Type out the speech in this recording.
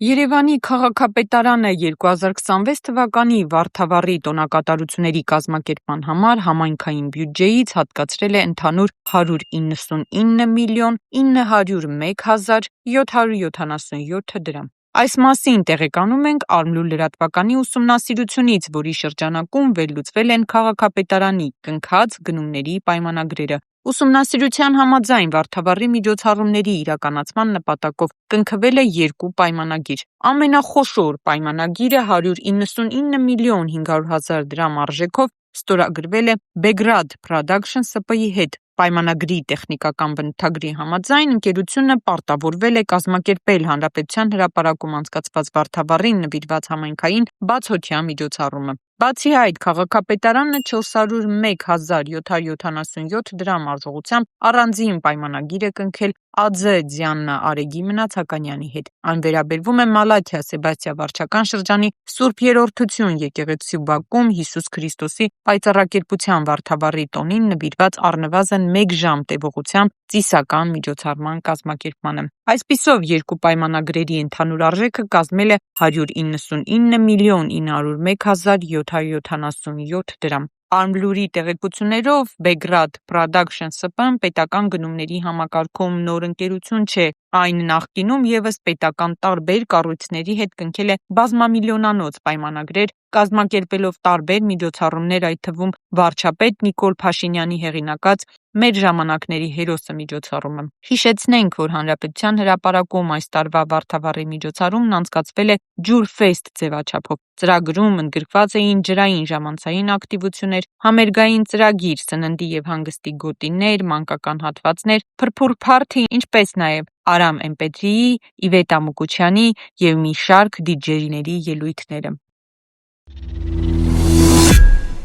Երևանի քաղաքապետարանը 2026 թվականի Վարդավառի տոնակատարությունների կազմակերպման համար համայնքային բյուջեից հատկացրել է ընդհանուր 199 միլիոն 901 հազար 777 դրամ։ Այս մասին տեղեկանում ենք Արմլու լրատվականի ուսումնասիրությունից, որի շրջանակում վերլուծվել են քաղաքապետարանի կնքած գնումների պայմանագրերը։ Ուսումնասիրության համաձայն Վարդավառի միջոցառումների իրականացման նպատակով կնքվել է երկու պայմանագիր։ Ամենախոշոր պայմանագիրը 199 միլիոն 500 հազար դրամ արժեքով ստորագրվել է Begrad Production ՍՊ-ի հետ։ Պայմանագրի տեխնիկական բնութագրի համաձայն ընկերությունը պարտավորվել է կազմակերպել Հանրապետության հրապարակում անցկացված Վարդավառին նվիրված համայնքային բացօթյա միջոցառումը։ Բացի այդ, քաղաքապետարանը 401 հազար 777 դրամ արժողությամբ առանձին պայմանագիր է կնքել ԱՁ Դիանա Արեգի Մնացականյանի հետ։ Այն վերաբերվում է Մալաթիա Սեբաստիա վարչական շրջանի Սուրբ Երրորդություն եկեղեցու բակում Հիսուս Քրիստոսի պայծառակերպության Վարդավառի տոնին նվիրված առնվազն 1 ժամ տևողությամբ ծիսական միջոցառման կազմակերպմանը։ Այսպիսով, երկու պայմանագրերի ընդհանուր արժեքը կազմել է 199 միլիոն 901 հազար 777 դրամ։ Արմլուրի տեղեկություններով Begrad Production ՍՊ-ն պետական գնումների համակարգում նոր ընկերություն չէ։ Այն նախկինում ևս պետական տարբեր կառույցների հետ կնքել է բազմամիլիոնանոց պայմանագրեր, կազմակերպելով տարբեր միջոցառումներ, այդ թվում վարչապետ Նիկոլ Փաշինյանի հեղինակած «Մեր ժամանակների հերոսը» միջոցառումը։ Հիշեցնենք, որ Հանրապետության հրապարակում այս տարվա Վարդավառի միջոցառումն անցկացվել է Ջուրֆեսթ ձևաչափով։ Ծրագրում ընդգրկված էին ջրային ժամանցային ակտիվություններ, համերգային ծրագիր, սննդի և հանգստի գոտիներ, մանկական հատվածներ, փրփուր փարթի, ինչպես նաև Արամ Էմպեթրիի, Իվետա Մուկուչյանի և մի շարք դիջեյների ելույթները։